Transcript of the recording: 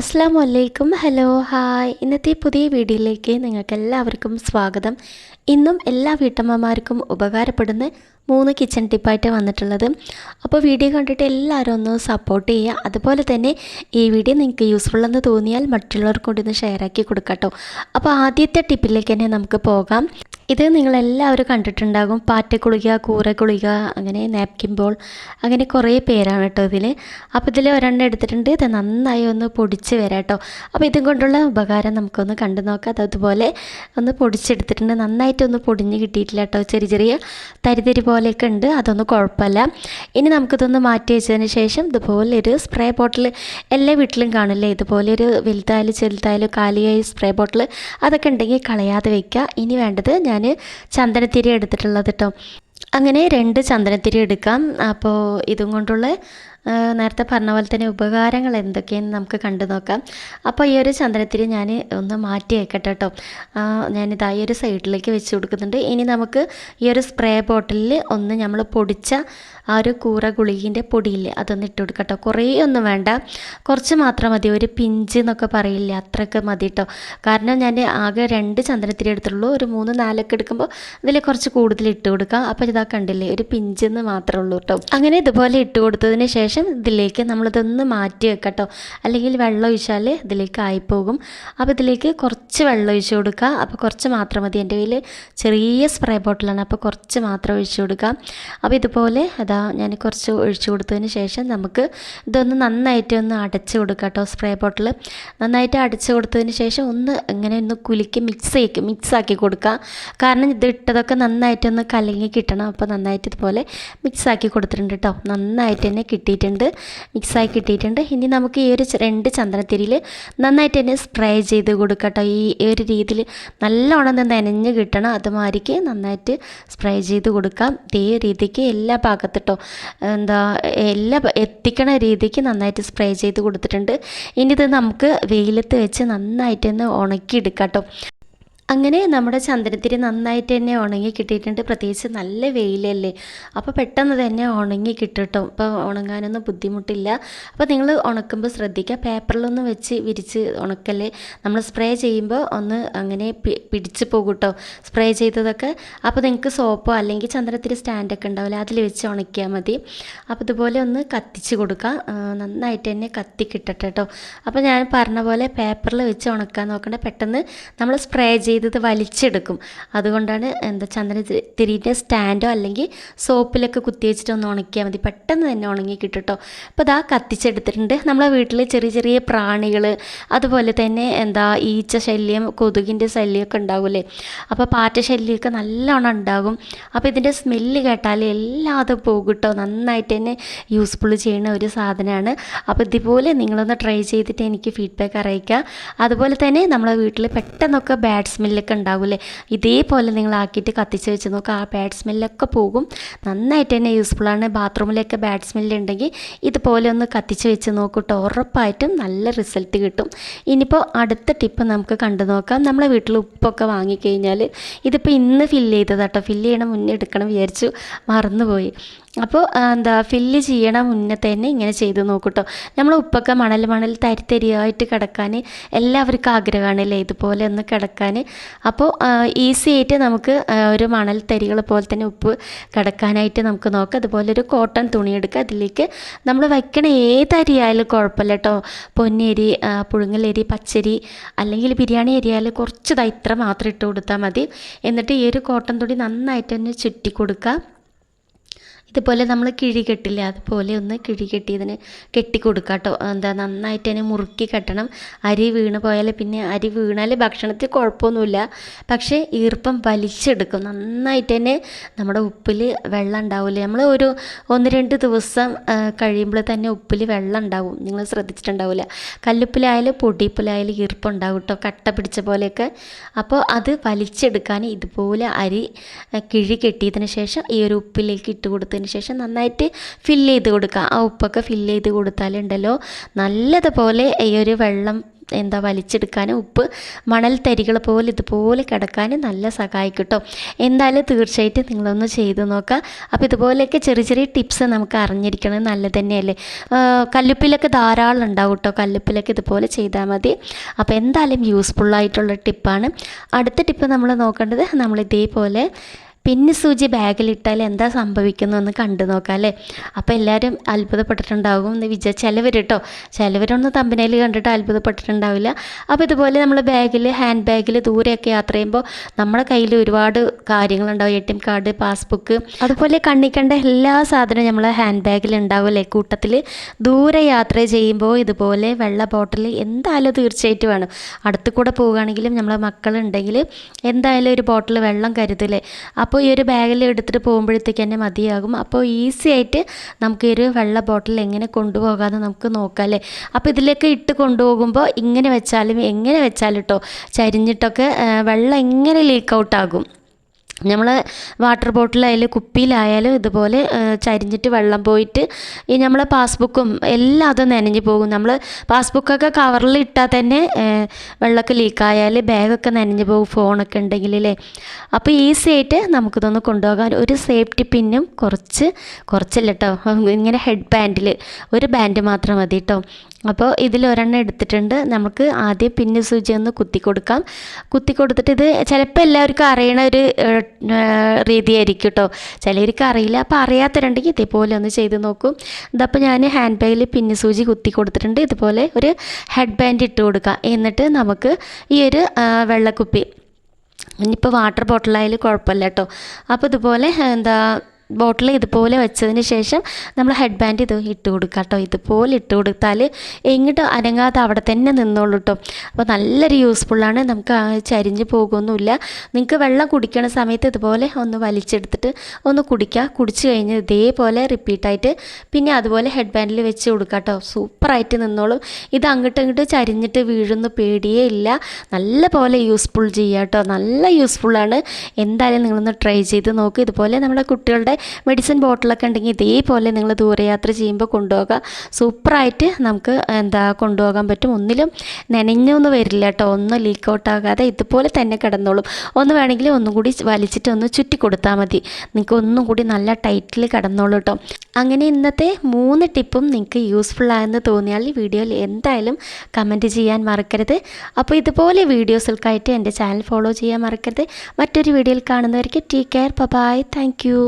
അസ്സാം വലൈക്കും. Hello, hi. ഇന്നത്തെ പുതിയ വീഡിയോയിലേക്ക് നിങ്ങൾക്ക് എല്ലാവർക്കും സ്വാഗതം. ഇന്നും എല്ലാ വീട്ടമ്മമാർക്കും ഉപകാരപ്പെടുന്ന 3 കിച്ചൺ ടിപ്പായിട്ട് വന്നിട്ടുള്ളത്. അപ്പോൾ വീഡിയോ കണ്ടിട്ട് എല്ലാവരും ഒന്ന് സപ്പോർട്ട് ചെയ്യുക. അതുപോലെ തന്നെ ഈ വീഡിയോ നിങ്ങൾക്ക് യൂസ്ഫുൾ എന്ന് തോന്നിയാൽ മറ്റുള്ളവർക്ക് കൊണ്ടൊന്ന് ഷെയർ ആക്കി കൊടുക്കട്ടോ. അപ്പോൾ ആദ്യത്തെ ടിപ്പിലേക്ക് തന്നെ നമുക്ക് പോകാം. ഇത് നിങ്ങളെല്ലാവരും കണ്ടിട്ടുണ്ടാകും. പാറ്റക്കുളിക, കൂറക്കുളിക, അങ്ങനെ നാപ്കിൻ ബോൾ, അങ്ങനെ കുറേ പേരാണ് കേട്ടോ ഇതിൽ. അപ്പോൾ ഇതിൽ ഒരെണ്ണം എടുത്തിട്ടുണ്ട്. ഇത് നന്നായി ഒന്ന് പൊടിച്ച് വരാം കേട്ടോ. അപ്പോൾ ഇതും കൊണ്ടുള്ള ഉപകാരം നമുക്കൊന്ന് കണ്ടു നോക്കാം. അതുപോലെ ഒന്ന് പൊടിച്ചെടുത്തിട്ടുണ്ട്. നന്നായിട്ടൊന്ന് പൊടിഞ്ഞ് കിട്ടിയിട്ടില്ല കേട്ടോ. ചെറിയ ചെറിയ തരിതരി പോലെയൊക്കെ ഉണ്ട്. അതൊന്നും കുഴപ്പമില്ല. ഇനി നമുക്കിതൊന്ന് മാറ്റി വെച്ചതിന് ശേഷം ഇതുപോലെ ഒരു സ്പ്രേ ബോട്ടിൽ എല്ലാ വീട്ടിലും കാണില്ലേ, ഇതുപോലെ ഒരു വലുതായാലും ചെറുതായാലും കാലിയായ സ്പ്രേ ബോട്ടിൽ അതൊക്കെ ഉണ്ടെങ്കിൽ കളയാതെ വയ്ക്കുക. ഇനി വേണ്ടത് ഞാൻ ചന്ദനത്തിരി എടുത്തിട്ടുള്ളത് കേട്ടോ. അങ്ങനെ 2 ചന്ദനത്തിരി എടുക്കാം. അപ്പോൾ ഇതും കൊണ്ടുള്ള നേരത്തെ പറഞ്ഞ പോലെ തന്നെ ഉപകാരങ്ങൾ എന്തൊക്കെയെന്ന് നമുക്ക് കണ്ടു നോക്കാം. അപ്പോൾ ഈ ഒരു ചന്ദനത്തിരി ഞാൻ ഒന്ന് മാറ്റി വെക്കട്ടെ കേട്ടോ. ഞാനിതാ ഈ ഒരു സൈഡിലേക്ക് വെച്ച് കൊടുക്കുന്നുണ്ട്. ഇനി നമുക്ക് ഈ ഒരു സ്പ്രേ ബോട്ടിലിൽ ഒന്ന് നമ്മൾ പൊടിച്ച ആ ഒരു കൂറ ഗുളികിൻ്റെ പൊടിയില്ലേ, അതൊന്ന് ഇട്ട് കൊടുക്കാം കേട്ടോ. കുറേ ഒന്നും വേണ്ട, കുറച്ച് മാത്രം മതി. ഒരു പിഞ്ച് എന്നൊക്കെ പറയില്ലേ, അത്രയൊക്കെ മതി കേട്ടോ. കാരണം ഞാൻ ആകെ 2 ചന്ദനത്തിരി എടുത്തുള്ളൂ. ഒരു 3-4 ഒക്കെ എടുക്കുമ്പോൾ ഇതിൽ കുറച്ച് കൂടുതൽ ഇട്ട് കൊടുക്കാം. അപ്പോൾ ഇതാ കണ്ടില്ലേ, ഒരു പിഞ്ചെന്ന് മാത്രമേ ഉള്ളൂ കേട്ടോ. അങ്ങനെ ഇതുപോലെ ഇട്ട് കൊടുത്തതിന് ശേഷം ഇതിലേക്ക് നമ്മളിതൊന്ന് മാറ്റി വെക്കാം കേട്ടോ. അല്ലെങ്കിൽ വെള്ളം ഒഴിച്ചാൽ ഇതിലേക്ക് ആയിപ്പോകും. അപ്പോൾ ഇതിലേക്ക് കുറച്ച് വെള്ളം ഒഴിച്ച് കൊടുക്കുക. അപ്പോൾ കുറച്ച് മാത്രം മതി. എൻ്റെ കയ്യിൽ ചെറിയ സ്പ്രേ ബോട്ടിലാണ്, അപ്പോൾ കുറച്ച് മാത്രം ഒഴിച്ച് കൊടുക്കാം. അപ്പോൾ ഇതുപോലെ ഞാൻ കുറച്ച് ഒഴിച്ചു കൊടുത്തതിന് ശേഷം നമുക്ക് ഇതൊന്ന് നന്നായിട്ട് ഒന്ന് അടച്ച് കൊടുക്കാം കേട്ടോ. സ്പ്രേ ബോട്ടിൽ നന്നായിട്ട് അടച്ച് കൊടുത്തതിന് ശേഷം ഒന്ന് ഇങ്ങനെ ഒന്ന് കുലുക്കി മിക്സാക്കി കൊടുക്കുക. കാരണം ഇത് ഇട്ടതൊക്കെ നന്നായിട്ടൊന്ന് കലങ്ങി കിട്ടണം. അപ്പോൾ നന്നായിട്ട് ഇതുപോലെ മിക്സാക്കി കൊടുത്തിട്ടുണ്ട് കേട്ടോ. നന്നായിട്ട് തന്നെ കിട്ടിയിട്ടുണ്ട്, മിക്സായി കിട്ടിയിട്ടുണ്ട്. ഇനി നമുക്ക് ഈ ഒരു 2 ചന്ദനത്തിരിയിൽ നന്നായിട്ട് തന്നെ സ്പ്രേ ചെയ്ത് കൊടുക്കാം കേട്ടോ. ഈ ഒരു രീതിയിൽ നല്ലോണം നനഞ്ഞ് കിട്ടണം. അതുമാതിരിക്ക് നന്നായിട്ട് സ്പ്രേ ചെയ്ത് കൊടുക്കാം. ഇതേ രീതിക്ക് എല്ലാ ഭാഗത്തും കേട്ടോ, എല്ലാം എത്തിക്കണ രീതിക്ക് നന്നായിട്ട് സ്പ്രേ ചെയ്ത് കൊടുത്തിട്ടുണ്ട്. ഇനി ഇത് നമുക്ക് വെയിലത്ത് വെച്ച് നന്നായിട്ട് തന്നെ ഉണക്കിയെടുക്കാം കേട്ടോ. അങ്ങനെ നമ്മുടെ ചന്ദനത്തിരി നന്നായിട്ട് തന്നെ ഉണങ്ങി കിട്ടിയിട്ടുണ്ട്. പ്രത്യേകിച്ച് നല്ല വെയിലല്ലേ, അപ്പോൾ പെട്ടെന്ന് തന്നെ ഉണങ്ങി കിട്ടും കേട്ടോ. അപ്പോൾ ഉണങ്ങാനൊന്നും ബുദ്ധിമുട്ടില്ല. അപ്പോൾ നിങ്ങൾ ഉണക്കുമ്പോൾ ശ്രദ്ധിക്കുക, പേപ്പറിലൊന്നും വെച്ച് വിരിച്ച് ഉണക്കല്ലേ. നമ്മൾ സ്പ്രേ ചെയ്യുമ്പോൾ ഒന്ന് അങ്ങനെ പിടിച്ച് പോകും കേട്ടോ, സ്പ്രേ ചെയ്തതൊക്കെ. അപ്പോൾ നിങ്ങൾക്ക് സോപ്പോ അല്ലെങ്കിൽ ചന്ദനത്തിരി സ്റ്റാൻഡൊക്കെ ഉണ്ടാവില്ല, അതിൽ വെച്ച് ഉണക്കിയാൽ മതി. അപ്പോൾ ഇതുപോലെ ഒന്ന് കത്തിച്ച് കൊടുക്കുക. നന്നായിട്ട് തന്നെ കത്തി കിട്ടട്ടെ കേട്ടോ. അപ്പോൾ ഞാൻ പറഞ്ഞ പോലെ പേപ്പറിൽ വെച്ച് ഉണക്കാൻ നോക്കണ്ട, പെട്ടെന്ന് നമ്മൾ സ്പ്രേ ചെയ്തത് വലിച്ചെടുക്കും. അതുകൊണ്ടാണ് ചന്ദനത്തിരിൻ്റെ സ്റ്റാൻഡോ അല്ലെങ്കിൽ സോപ്പിലൊക്കെ കുത്തി വെച്ചിട്ട് ഒന്ന് ഉണക്കിയാൽ മതി, പെട്ടെന്ന് തന്നെ ഉണങ്ങി കിട്ടും കേട്ടോ. അപ്പോൾ ഇതാ കത്തിച്ചെടുത്തിട്ടുണ്ട്. നമ്മളെ വീട്ടിൽ ചെറിയ ചെറിയ പ്രാണികൾ, അതുപോലെ തന്നെ ഈച്ച ശല്യം, കൊതുകിൻ്റെ ശല്യമൊക്കെ ഉണ്ടാവില്ലേ, അപ്പോൾ പാറ്റ ശല്യമൊക്കെ നല്ലോണം ഉണ്ടാകും. അപ്പോൾ ഇതിൻ്റെ സ്മെല്ല് കേട്ടാൽ എല്ലാതും പോകും കേട്ടോ. നന്നായിട്ട് തന്നെ യൂസ്ഫുൾ ചെയ്യുന്ന ഒരു സാധനമാണ്. അപ്പോൾ ഇതുപോലെ നിങ്ങളൊന്ന് ട്രൈ ചെയ്തിട്ട് എനിക്ക് ഫീഡ്ബാക്ക് അറിയിക്കുക. അതുപോലെ തന്നെ നമ്മളെ വീട്ടിൽ പെട്ടെന്നൊക്കെ ബാഡ് സ്മെല്ലൊക്കെ ഉണ്ടാവില്ലേ, ഇതേപോലെ നിങ്ങളാക്കിയിട്ട് കത്തിച്ച് വെച്ച് നോക്കുക. ആ ബാഡ് സ്മെല്ലൊക്കെ പോകും. നന്നായിട്ട് തന്നെ യൂസ്ഫുള്ളാണ്. ബാത്റൂമിലൊക്കെ ബാഡ് സ്മെല്ലുണ്ടെങ്കിൽ ഇതുപോലെ ഒന്ന് കത്തിച്ച് വെച്ച് നോക്കൂട്ടോ, ഉറപ്പായിട്ടും നല്ല റിസൾട്ട് കിട്ടും. ഇനിയിപ്പോൾ അടുത്ത ടിപ്പ് നമുക്ക് കണ്ടു നോക്കാം. നമ്മളെ വീട്ടിൽ ഉപ്പൊക്കെ വാങ്ങിക്കഴിഞ്ഞാൽ, ഇതിപ്പോൾ ഇന്ന് ഫില്ല് ചെയ്തതാട്ടോ, ഫില്ല് ചെയ്യണം മുന്നേ എടുക്കണം വിചാരിച്ചു, മറന്നുപോയി. അപ്പോൾ ഫില്ല് ചെയ്യണ മുന്നേ തന്നെ ഇങ്ങനെ ചെയ്ത് നോക്കൂട്ടോ. നമ്മൾ ഉപ്പൊക്കെ മണൽ തരിതരിയായിട്ട് കിടക്കാൻ എല്ലാവർക്കും ആഗ്രഹമാണല്ലേ, ഇതുപോലെ ഒന്ന് കിടക്കാൻ. അപ്പോൾ ഈസി ആയിട്ട് നമുക്ക് ഒരു മണൽ തരികൾ പോലെ തന്നെ ഉപ്പ് കിടക്കാനായിട്ട് നമുക്ക് നോക്കാം. അതുപോലെ ഒരു കോട്ടൺ തുണി എടുക്കുക. അതിലേക്ക് നമ്മൾ വയ്ക്കണ ഏതരി ആയാലും കുഴപ്പമില്ല കേട്ടോ. പൊന്നരി, പുഴുങ്ങലരി, പച്ചരി അല്ലെങ്കിൽ ബിരിയാണി അരി ആയാലും കുറച്ച് ഇത്ര മാത്രം ഇട്ട് കൊടുത്താൽ മതി. എന്നിട്ട് ഈ ഒരു കോട്ടൺ തുണി നന്നായിട്ട് തന്നെ ചുറ്റി കൊടുക്കുക. ഇതുപോലെ നമ്മൾ കിഴി കെട്ടില്ല, അതുപോലെ ഒന്ന് കിഴി കെട്ടിയതിന് കെട്ടിക്കൊടുക്കുക കേട്ടോ. നന്നായിട്ട് തന്നെ മുറുക്കി കെട്ടണം. അരി വീണ് പോയാൽ, പിന്നെ അരി വീണാൽ ഭക്ഷണത്തിൽ കുഴപ്പമൊന്നുമില്ല, പക്ഷേ ഈർപ്പം വലിച്ചെടുക്കും. നന്നായിട്ട് തന്നെ നമ്മുടെ ഉപ്പിൽ വെള്ളം ഉണ്ടാവില്ലേ, നമ്മൾ ഒരു 1-2 ദിവസം കഴിയുമ്പോൾ തന്നെ ഉപ്പിൽ വെള്ളം ഉണ്ടാവും. നിങ്ങൾ ശ്രദ്ധിച്ചിട്ടുണ്ടാവില്ല, കല്ലുപ്പിലായാലും പൊടിയുപ്പിലായാലും ഈർപ്പം ഉണ്ടാവും കേട്ടോ, കട്ട പിടിച്ച പോലെയൊക്കെ. അപ്പോൾ അത് വലിച്ചെടുക്കാൻ ഇതുപോലെ അരി കിഴി കെട്ടിയതിന് ശേഷം ഈ ഒരു ഉപ്പിലേക്ക് ഇട്ട് കൊടുത്തതിന് ശേഷം നന്നായിട്ട് ഫില്ല് ചെയ്ത് കൊടുക്കുക. ആ ഉപ്പൊക്കെ ഫില്ല് ചെയ്ത് കൊടുത്താലുണ്ടല്ലോ, നല്ലതുപോലെ ഈ ഒരു വെള്ളം വലിച്ചെടുക്കാനും ഉപ്പ് മണൽ തരികൾ പോലെ ഇതുപോലെ കിടക്കാൻ നല്ല സഹായിക്കും കേട്ടോ. എന്തായാലും തീർച്ചയായിട്ടും നിങ്ങളൊന്ന് ചെയ്ത് നോക്കുക. അപ്പോൾ ഇതുപോലെയൊക്കെ ചെറിയ ചെറിയ ടിപ്സ് നമുക്ക് അറിഞ്ഞിരിക്കണത് നല്ലത് തന്നെയല്ലേ. കല്ലുപ്പിലൊക്കെ ധാരാളം ഉണ്ടാവും കേട്ടോ. കല്ലുപ്പിലൊക്കെ ഇതുപോലെ ചെയ്താൽ മതി. അപ്പോൾ എന്തായാലും യൂസ്ഫുള്ളായിട്ടുള്ള ടിപ്പാണ്. അടുത്ത ടിപ്പ് നമ്മൾ നോക്കേണ്ടത്, നമ്മൾ ഇതേപോലെ പിന്ന് സൂചി ബാഗിലിട്ടാൽ എന്താ സംഭവിക്കുന്നതെന്ന് കണ്ടു നോക്കാം അല്ലേ. അപ്പോൾ എല്ലാവരും അത്ഭുതപ്പെട്ടിട്ടുണ്ടാകും എന്ന് ചിലവർ കേട്ടോ, ചിലവരൊന്നും തമ്പനയിൽ കണ്ടിട്ട് അത്ഭുതപ്പെട്ടിട്ടുണ്ടാവില്ല. അപ്പോൾ ഇതുപോലെ നമ്മൾ ഹാൻഡ് ബാഗിൽ ദൂരെയൊക്കെ യാത്ര ചെയ്യുമ്പോൾ നമ്മുടെ കയ്യിൽ ഒരുപാട് കാര്യങ്ങളുണ്ടാവും. ATM കാർഡ്, പാസ്ബുക്ക്, അതുപോലെ കണ്ണിക്കണ്ട എല്ലാ സാധനവും നമ്മളെ ഹാൻഡ് ബാഗിൽ ഉണ്ടാവും അല്ലേ. കൂട്ടത്തിൽ ദൂരെ യാത്ര ചെയ്യുമ്പോൾ ഇതുപോലെ വെള്ള ബോട്ടിൽ എന്തായാലും തീർച്ചയായിട്ടും വേണം. അടുത്ത് കൂടെ പോവുകയാണെങ്കിലും നമ്മളെ മക്കളുണ്ടെങ്കിൽ എന്തായാലും ഒരു ബോട്ടിൽ വെള്ളം കരുതില്ലേ. അപ്പോൾ ഈ ഒരു ബാഗിൽ എടുത്തിട്ട് പോകുമ്പോഴത്തേക്ക് തന്നെ മതിയാകും. അപ്പോൾ ഈസി ആയിട്ട് നമുക്ക് ഈ ഒരു വെള്ള ബോട്ടിൽ എങ്ങനെ കൊണ്ടുപോകാമെന്ന് നമുക്ക് നോക്കാം അല്ലേ. അപ്പോൾ ഇതിലേക്ക് ഇട്ട് കൊണ്ടുപോകുമ്പോൾ ഇങ്ങനെ വെച്ചാലും എങ്ങനെ വെച്ചാലും കേട്ടോ ചരിഞ്ഞിട്ടൊക്കെ വെള്ളം എങ്ങനെ ലീക്ക് ഔട്ടാകും. നമ്മൾ വാട്ടർ ബോട്ടിലായാലും കുപ്പിയിലായാലും ഇതുപോലെ ചരിഞ്ഞിട്ട് വെള്ളം പോയിട്ട് ഈ നമ്മളെ പാസ്ബുക്കും എല്ലാം അത് നനഞ്ഞു പോകും. നമ്മൾ പാസ്ബുക്കൊക്കെ കവറിൽ ഇട്ടാൽ തന്നെ വെള്ളമൊക്കെ ലീക്കായാൽ ബാഗൊക്കെ നനഞ്ഞു പോകും, ഫോണൊക്കെ ഉണ്ടെങ്കിൽ അല്ലേ. അപ്പോൾ ഈസി ആയിട്ട് നമുക്കിതൊന്ന് കൊണ്ടുപോകാൻ ഒരു സേഫ്റ്റി പിന്നും കുറച്ചല്ല കേട്ടോ, ഇങ്ങനെ ഹെഡ് ബാൻഡിൽ ഒരു ബാൻഡ് മാത്രം മതി കേട്ടോ. അപ്പോൾ ഇതിലൊരെണ്ണം എടുത്തിട്ടുണ്ട്. നമുക്ക് ആദ്യം പിന്ന് സൂചി ഒന്ന് കുത്തി കൊടുത്തിട്ട് ഇത് ചിലപ്പോൾ എല്ലാവർക്കും അറിയണ ഒരു രീതിയായിരിക്കും കേട്ടോ, ചിലവർക്ക് അറിയില്ല. അപ്പോൾ അറിയാത്തവരുണ്ടെങ്കിൽ ഇതേപോലെ ഒന്ന് ചെയ്ത് നോക്കും. ഇതപ്പോൾ ഞാൻ ഹാൻഡ് ബാഗിൽ പിന്ന് സൂചി കുത്തി കൊടുത്തിട്ടുണ്ട്. ഇതുപോലെ ഒരു ഹെഡ് ബാൻഡ് ഇട്ട് കൊടുക്കുക. എന്നിട്ട് നമുക്ക് ഈ ഒരു വെള്ളക്കുപ്പി, ഇനിയിപ്പോൾ വാട്ടർ ബോട്ടിലായാലും കുഴപ്പമില്ല കേട്ടോ. അപ്പോൾ ഇതുപോലെ ബോട്ടിൽ ഇതുപോലെ വെച്ചതിന് ശേഷം നമ്മൾ ഹെഡ് ബാൻഡ് ഇത് ഇട്ട് കൊടുക്കുക കേട്ടോ. ഇതുപോലെ ഇട്ട് കൊടുത്താൽ എങ്ങോട്ടും അനങ്ങാതെ അവിടെ തന്നെ നിന്നോളൂ കേട്ടോ. അപ്പോൾ നല്ലൊരു യൂസ്ഫുള്ളാണ്, നമുക്ക് ചരിഞ്ഞ് പോകുമൊന്നുമില്ല. നിങ്ങൾക്ക് വെള്ളം കുടിക്കണ സമയത്ത് ഇതുപോലെ ഒന്ന് വലിച്ചെടുത്തിട്ട് ഒന്ന് കുടിച്ച് കഴിഞ്ഞ് ഇതേപോലെ റിപ്പീറ്റായിട്ട് പിന്നെ അതുപോലെ ഹെഡ് ബാൻഡിൽ വെച്ച് കൊടുക്കുക കേട്ടോ. സൂപ്പറായിട്ട് നിന്നോളും. ഇത് അങ്ങോട്ടും ചരിഞ്ഞിട്ട് വീഴുന്ന പേടിയേ ഇല്ല. നല്ല പോലെ യൂസ്ഫുൾ ചെയ്യുക കേട്ടോ, നല്ല യൂസ്ഫുള്ളാണ്. എന്തായാലും നിങ്ങളൊന്ന് ട്രൈ ചെയ്ത് നോക്ക്. ഇതുപോലെ നമ്മുടെ കുട്ടികളുടെ മെഡിസിൻ ബോട്ടിലൊക്കെ ഉണ്ടെങ്കിൽ ഇതേപോലെ നിങ്ങൾ ദൂരയാത്ര ചെയ്യുമ്പോൾ കൊണ്ടുപോകുക. സൂപ്പറായിട്ട് നമുക്ക് കൊണ്ടുപോകാൻ പറ്റും. ഒന്നിലും നനഞ്ഞൊന്നും വരില്ല കേട്ടോ, ഒന്നും ലീക്ക് ഔട്ട് ആകാതെ ഇതുപോലെ തന്നെ കിടന്നോളും. ഒന്ന് വേണമെങ്കിൽ ഒന്നും കൂടി വലിച്ചിട്ട് ഒന്ന് ചുറ്റി കൊടുത്താൽ മതി, നിങ്ങൾക്ക് ഒന്നും കൂടി നല്ല ടൈറ്റിൽ കിടന്നോളൂ കേട്ടോ. അങ്ങനെ ഇന്നത്തെ 3 ടിപ്പും നിങ്ങൾക്ക് യൂസ്ഫുൾ ആയെന്ന് തോന്നിയാൽ വീഡിയോയിൽ എന്തായാലും കമൻറ്റ് ചെയ്യാൻ മറക്കരുത്. അപ്പോൾ ഇതുപോലെ വീഡിയോസുകൾക്കായിട്ട് എൻ്റെ ചാനൽ ഫോളോ ചെയ്യാൻ മറക്കരുത്. മറ്റൊരു വീഡിയോയിൽ കാണുന്നവർക്ക് take care, bye, thank U.